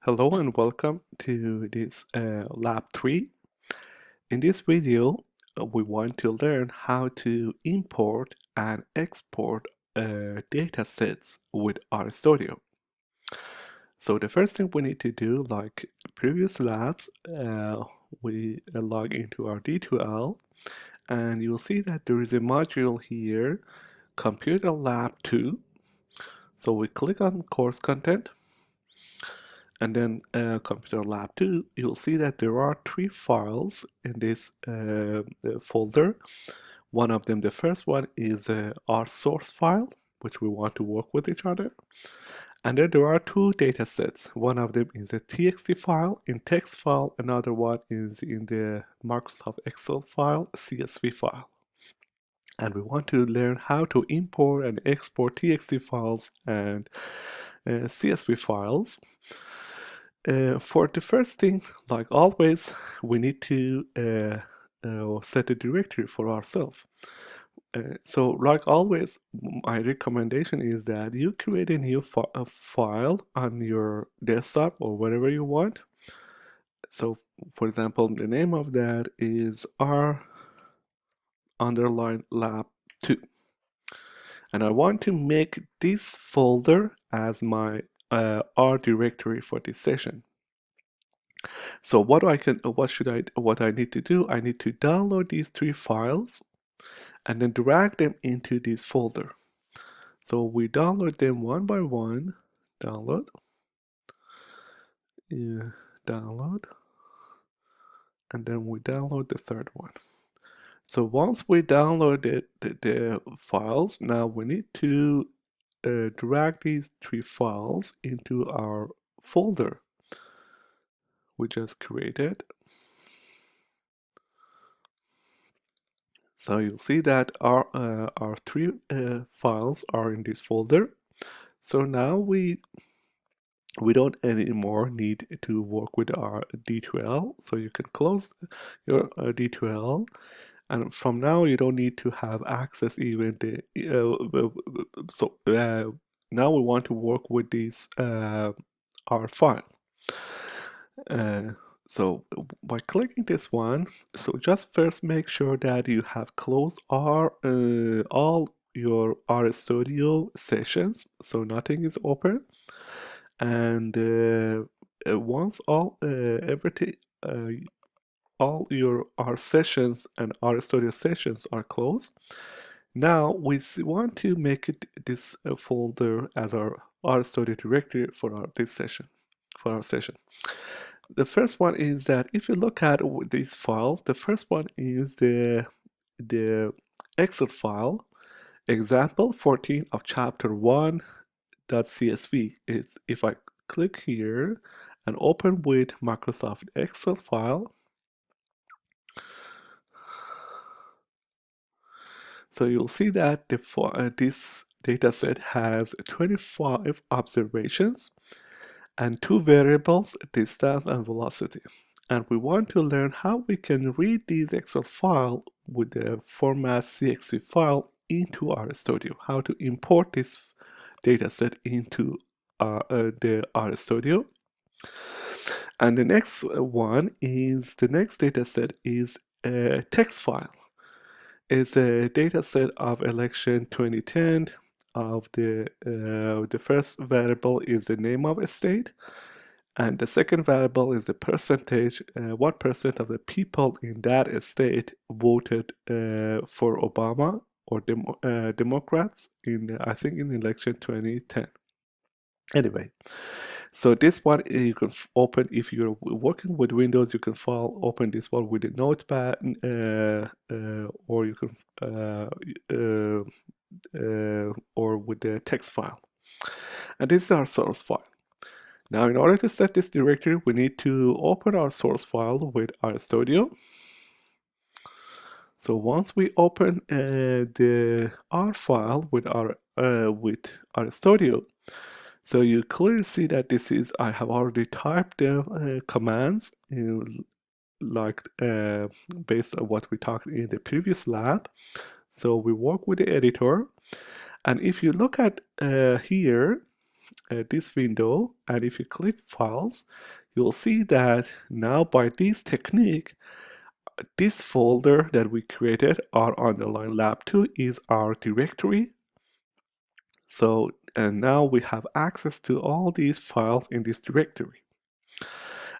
Hello and welcome to this lab 3. In this video, we want to learn how to import and export data sets with RStudio. So the first thing we need to do, like previous labs, we log into our D2L and you'll see that there is a module here, Computer Lab 2. So we click on course content and then Computer Lab 2, you'll see that there are 3 files in this folder. One of them, the first one, is our source file, which we want to work with each other. And then there are 2 data sets. One of them is a TXT file in text file, another one is in the Microsoft Excel file, CSV file. And we want to learn how to import and export TXT files and CSV files. For the first thing, like always, we need to set a directory for ourselves. So like always, my recommendation is that you create a new file on your desktop or wherever you want. So for example, the name of that is R_lab2. And I want to make this folder as my R directory for this session. So what I need to do, I need to download these 3 files and then drag them into this folder. So we download them one by one, download, download, and then we download the third one. So once we download the files, now we need to drag these 3 files into our folder we just created. So you'll see that our 3 files are in this folder. So now we don't anymore need to work with our D2L. So you can close your D2L, and from now you don't need to have access even the. Now we want to work with this our file. So by clicking this one, so just first make sure that you have closed all your RStudio sessions, so nothing is open. And once everything, all your R sessions and RStudio sessions are closed, now we want to make this folder as our RStudio directory for our session. The first one is that if you look at these files, the first one is the Excel file, example 14 of chapter 1.csv. If I click here and open with Microsoft Excel file, so you'll see that this dataset has 25 observations and 2 variables, distance and velocity. And we want to learn how we can read these Excel file with the format CSV file into RStudio, how to import this dataset into the RStudio. And the next dataset is a text file. It's a dataset of election 2010. Of the first variable is the name of a state, and the second variable is the percentage, what percent of the people in that state voted for Obama or Democrats in, I think, in election 2010. Anyway, so this one you can open if you're working with Windows. You can open this one with a notepad, or you can or with the text file. And this is our source file. Now, in order to set this directory, we need to open our source file with RStudio. So once we open the R file with RStudio, so you clearly see that I have already typed the commands based on what we talked in the previous lab. So we work with the editor, and if you look at here, this window, and if you click Files, you'll see that now by this technique, this folder that we created, our underline lab 2, is our directory. So, and now we have access to all these files in this directory.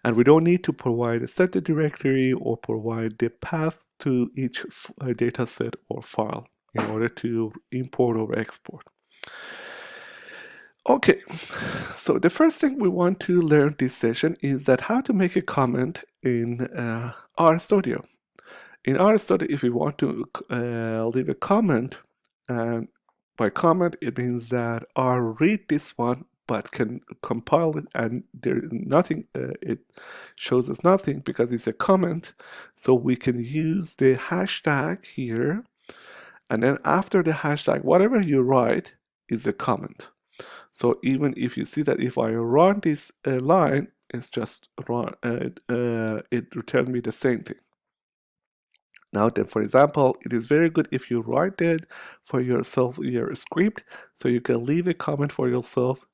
And we don't need to provide a set directory or provide the path to each data set or file in order to import or export. Okay, so the first thing we want to learn this session is that how to make a comment in RStudio. In RStudio, if we want to leave a comment, and by comment it means that I'll read this one but can compile it, and there nothing, it shows us nothing because it's a comment. So we can use the hashtag here, and then after the hashtag, whatever you write is a comment. So even if you see that if I run this line, it's just run, it returns me the same thing. Now then, for example, it is very good if you write it for yourself, your script, so you can leave a comment for yourself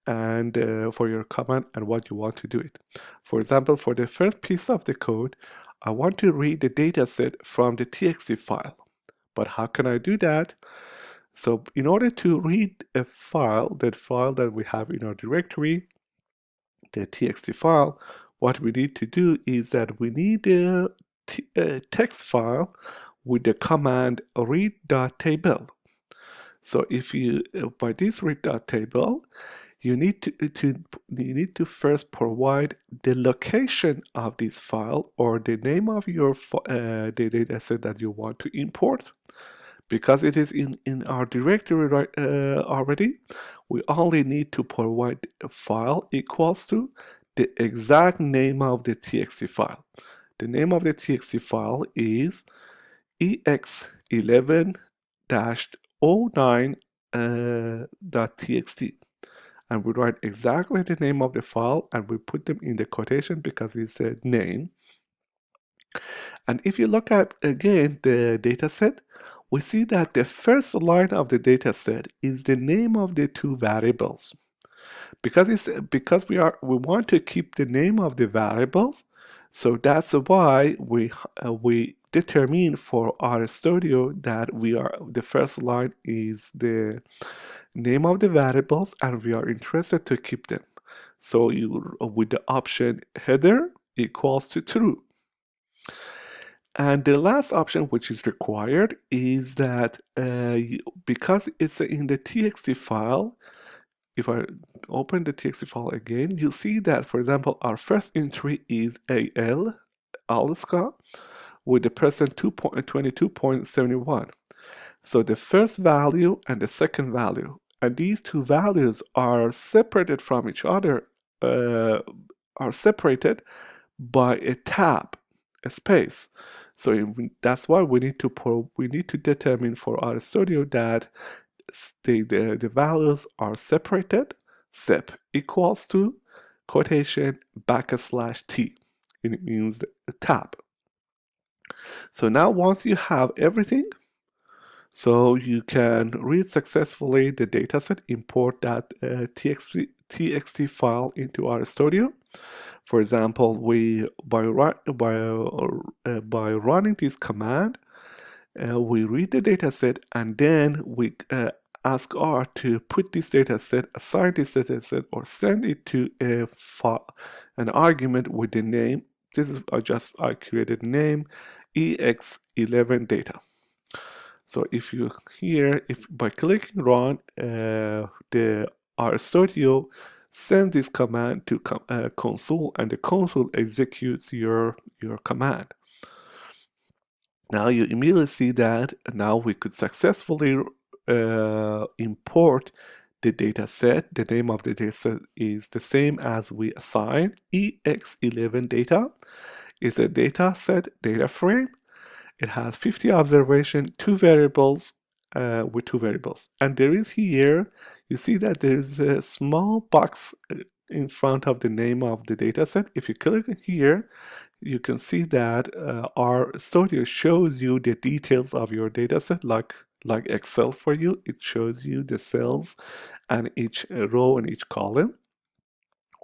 and for your comment and what you want to do it. For example, for the first piece of the code, I want to read the data set from the txt file. But how can I do that? So in order to read a file, that file that we have in our directory, the txt file, what we need to do is that we need a text file with the command read.table. So if you by this read.table, you need to first provide the location of this file or the name of your the data set that you want to import. Because it is in our directory right, already, we only need to provide a file equals to the exact name of the txt file. The name of the txt file is ex11-09.txt. And we write exactly the name of the file and we put them in the quotation because it's a name. And if you look at again the dataset, we see that the first line of the dataset is the name of the two variables. Because we want to keep the name of the variables, so that's why we determine for RStudio that the first line is the name of the variables and we are interested to keep them. So you with the option header equals to true. And the last option which is required is that because it's in the txt file, if I open the txt file again, you'll see that, for example, our first entry is AL, Alaska, with the percent 22.71. So the first value and the second value, and these two values are separated from each other, are separated by a tab, a space. So that's why we need to determine for RStudio that the values are separated. Sep equals to quotation /t. It means the tab. So now once you have everything, so you can read successfully the dataset, import that txt file into RStudio. For example, by running this command, we read the dataset and then we ask R to put this dataset, assign this dataset, or send it to an argument with the name. This is I created name ex11 data. So if you here, if by clicking run, the RStudio send this command to console, and the console executes your command. Now you immediately see that now we could successfully import the data set. The name of the data set is the same as we assigned. ex11 data is a data set data frame. It has 50 observation, two variables with two variables. And there is here, you see that there is a small box in front of the name of the dataset. If you click here, you can see that RStudio shows you the details of your dataset like Excel for you. It shows you the cells and each row and each column.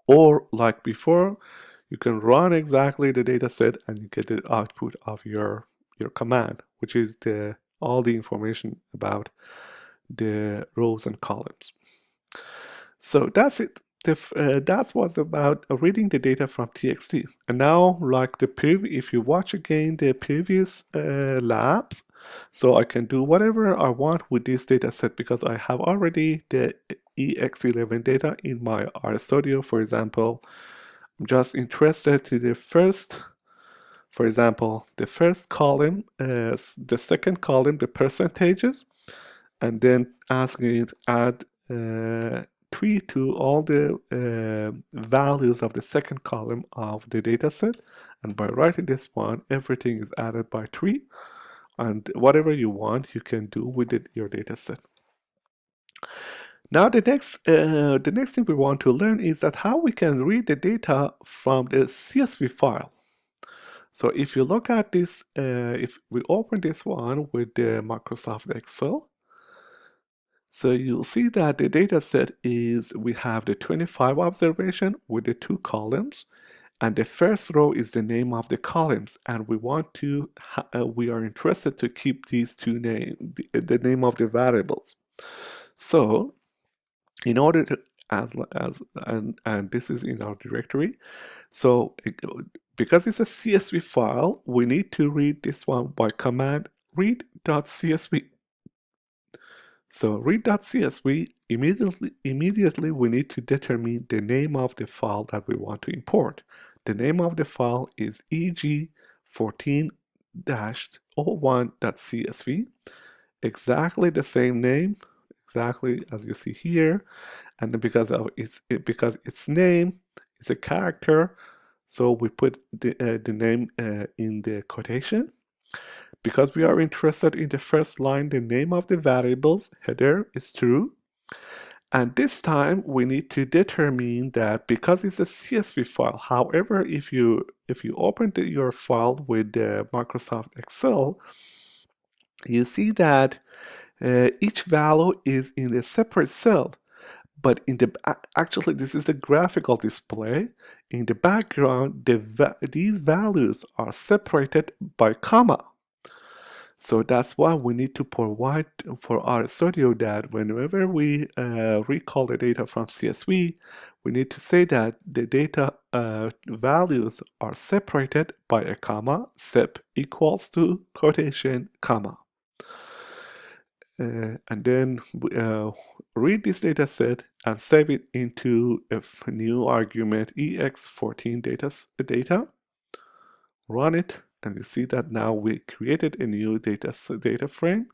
Or like before, you can run exactly the data set and you get the output of your command, which is all the information about the rows and columns. So that's it. That was about reading the data from TXT. And now, like if you watch again the previous labs, so I can do whatever I want with this data set because I have already the EX11 data in my RStudio. For example, I'm just interested to the first, for example, the first column, the second column, the percentages, and then asking it add 3 to all the values of the second column of the dataset. And by writing this one, everything is added by 3. And whatever you want, you can do with your dataset. Now the next thing we want to learn is that how we can read the data from the CSV file. So if you look at this, if we open this one with the Microsoft Excel, so you'll see that the data set is, we have the 25 observation with the 2 columns, and the first row is the name of the columns, and we want to, we are interested to keep these two names, the name of the variables. So in order to, and this is in our directory, so because it's a CSV file, we need to read this one by command read.csv. So read.csv, immediately we need to determine the name of the file that we want to import. The name of the file is eg14-01.csv, exactly the same name, exactly as you see here, and because its name is a character, so we put the name in the quotation. Because we are interested in the first line, the name of the variables header is true. And this time we need to determine that because it's a CSV file. However, if you open your file with the Microsoft Excel, you see that each value is in a separate cell. But in the actually, this is the graphical display. In the background, these values are separated by comma. So that's why we need to provide for RStudio that whenever we recall the data from CSV, we need to say that the data values are separated by a comma, sep equals to quotation, comma. And then read this data set and save it into a new argument ex14 data, run it, and you see that now we created a new data frame.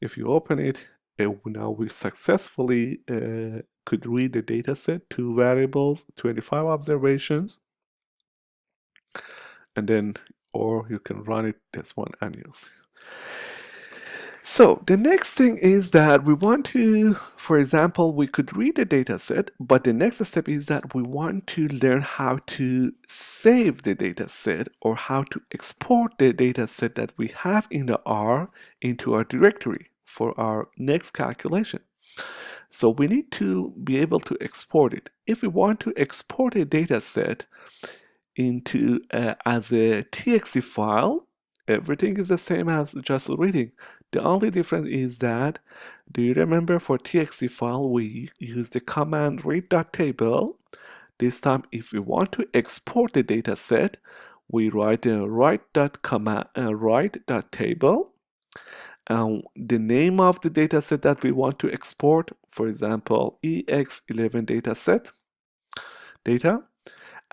If you open it, now we successfully could read the data set, 2 variables, 25 observations, and then, or you can run it this one and use. So the next thing is that we want to, for example, we could read the data set, but the next step is that we want to learn how to save the data set or how to export the data set that we have in the R into our directory for our next calculation. So we need to be able to export it. If we want to export a data set into as a TXT file, everything is the same as just reading. The only difference is that, do you remember for TXT file we use the command read.table? This time if we want to export the data set, we write the write.table, and the name of the data set that we want to export, for example, EX11 dataset data.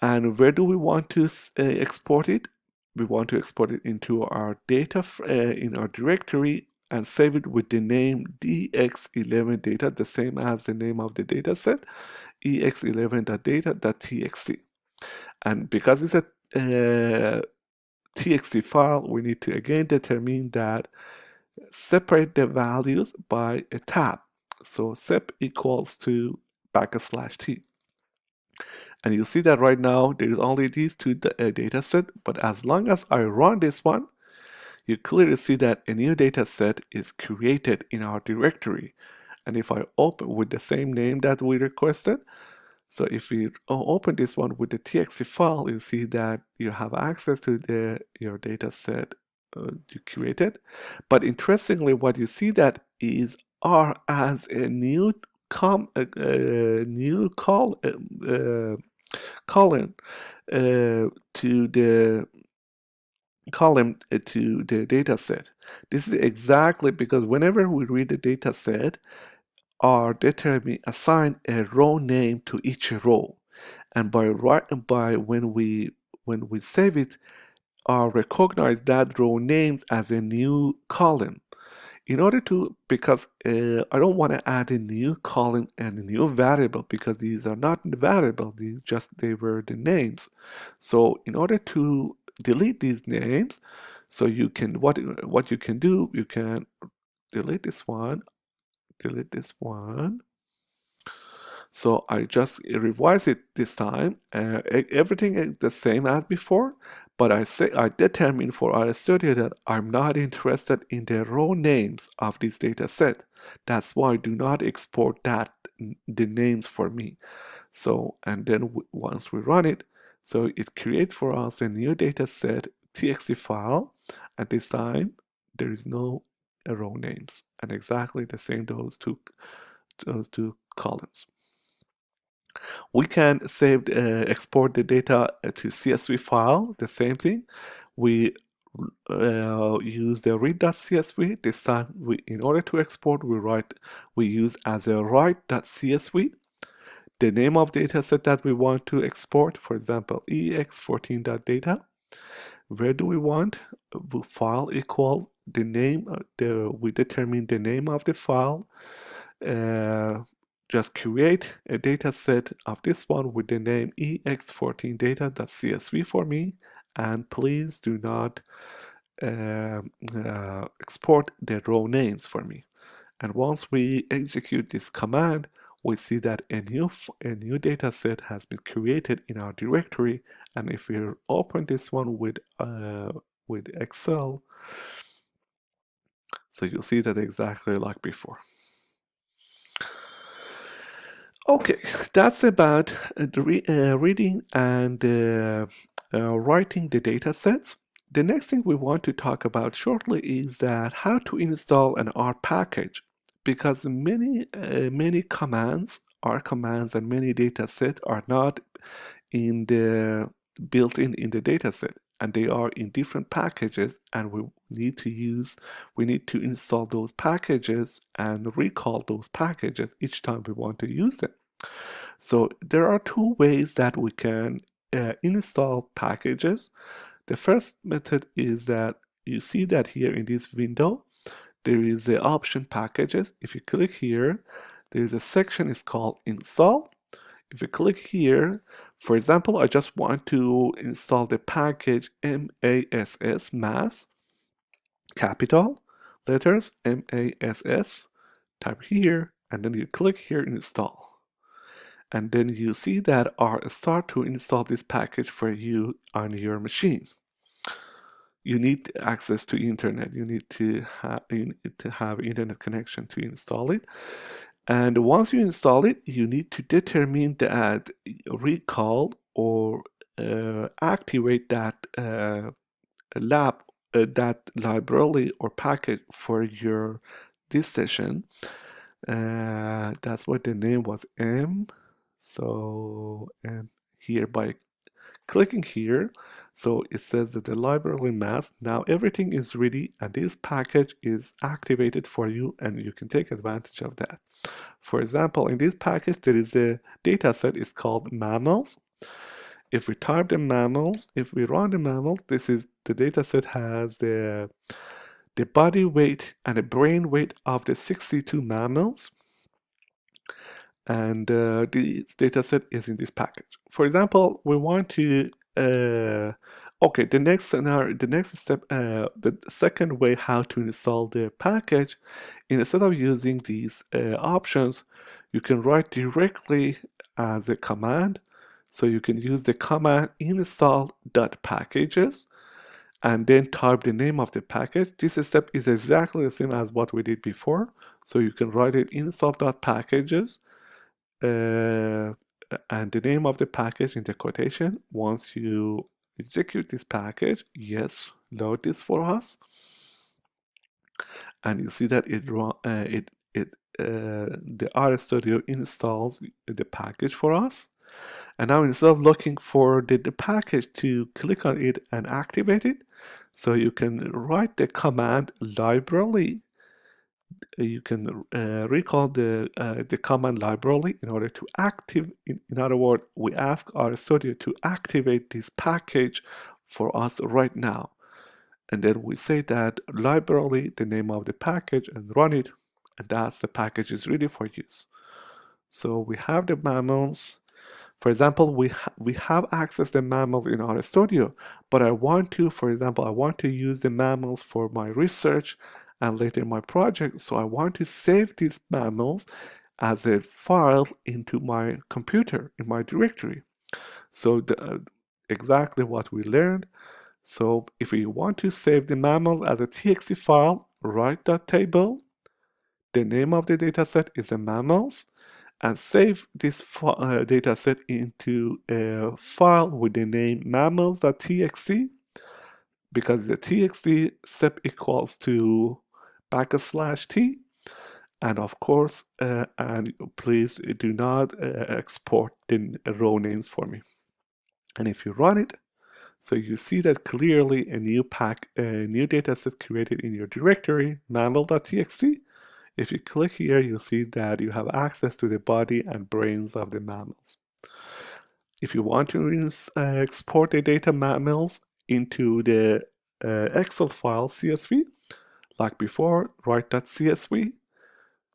And where do we want to export it? We want to export it into our data in our directory and save it with the name dx11 data, the same as the name of the data set, ex11.data.txt. And because it's a txt file, we need to again determine that separate the values by a tab. So sep equals to \t. And you see that right now there is only these 2 data set, but as long as I run this one, you clearly see that a new data set is created in our directory. And if I open with the same name that we requested, so if we open this one with the txt file, you see that you have access to your data set you created. But interestingly, what you see that is R as a new new column to the to the data set. This is exactly because whenever we read the data set, our data may assign a row name to each row, and by when we save it, recognize that row names as a new column. In order to, because I don't want to add a new column and a new variable because these are not variable, they were the names. So in order to delete these names, so you can what you can do, you can delete this one, delete this one. So I just revise it this time. Everything is the same as before, but I determine for RStudio that I'm not interested in the row names of this data set. That's why do not export the names for me. So and then once we run it, so it creates for us a new data set txt file. At this time, there is no row names, and exactly the same those two columns. We can export the data to CSV file, the same thing. We use the read.csv. This time, in order to export, we use as a write.csv. The name of the dataset that we want to export, for example, ex14.data. Where do we want? File equal the name, we determine the name of the file. Just create a data set of this one with the name ex14data.csv for me, and please do not export the row names for me. And once we execute this command, we see that a new data set has been created in our directory. And if we open this one with Excel, so you'll see that exactly like before. Okay, that's about reading and writing the data sets. The next thing we want to talk about shortly is that how to install an R package, because many commands, R commands, and many data sets are not in the built in the data set, and they are in different packages, and we need to install those packages and recall those packages each time we want to use them. So there are two ways that we can install packages. The first method is that you see that here in this window, there is the option packages. If you click here, there is a section is called install. If you click here, for example, I just want to install the package mass, capital letters, mass, type here, and then you click here, install. And then you see that start to install this package for you on your machine. You need access to internet. You need to have internet connection to install it. And once you install it, you need to determine that recall or activate that that library or package for your this session. That's what the name was, M. So and here by clicking here, so it says that the library mask, now everything is ready and this package is activated for you and you can take advantage of that. For example, in this package there is a data set, it's called mammals. If we type the mammals, if we run the mammals, this is the data set has the body weight and the brain weight of the 62 mammals, and the dataset is in this package. For example, we want to okay, the next scenario, the next step, the second way how to install the package, instead of using these options, you can write directly as a command. So you can use the command install.packages, and then type the name of the package. This step is exactly the same as what we did before. So you can write it install.packages and the name of the package in the quotation. Once you execute this package, yes, load this for us, and you see that the RStudio installs the package for us. And now instead of looking for the package to click on it and activate it, so you can write the command library. You can recall the command library in order to active. In other words, we ask RStudio to activate this package for us right now. And then we say that library, the name of the package, and run it. And that's the package is ready for use. So we have the mammals. For example, we have access to mammals in RStudio, but I want to, for example, I want to use the mammals for my research and later my project. So I want to save these mammals as a file into my computer, in my directory. So exactly what we learned. So if you want to save the mammal as a txt file, write that table. The name of the dataset is the mammals, and save this dataset into a file with the name mammals.txt, because the txt step equals to \t, and of course, and please do not export the row names for me. And if you run it, so you see that clearly a new dataset created in your directory, mammal.txt. If you click here, you see that you have access to the body and brains of the mammals. If you want to export the data mammals into the Excel file CSV, like before, write that CSV,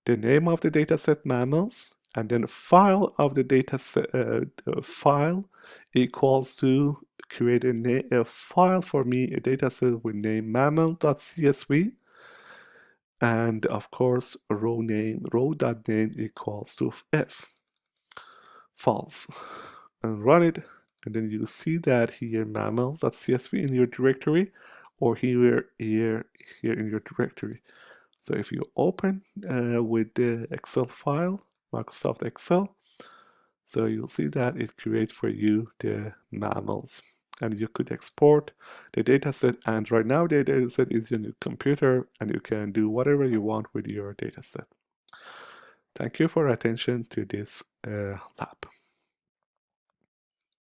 the name of the dataset mammals, and then file of the dataset file equals to create a file for me, a dataset with name mammal.csv, and of course row.name equals to f, false, and run it, and then you see that here mammal.csv in your directory, or here in your directory. So if you open with the Excel file, Microsoft Excel, so you'll see that it creates for you the mammals, and you could export the dataset. And right now the dataset is in your computer, and you can do whatever you want with your dataset. Thank you for attention to this lab.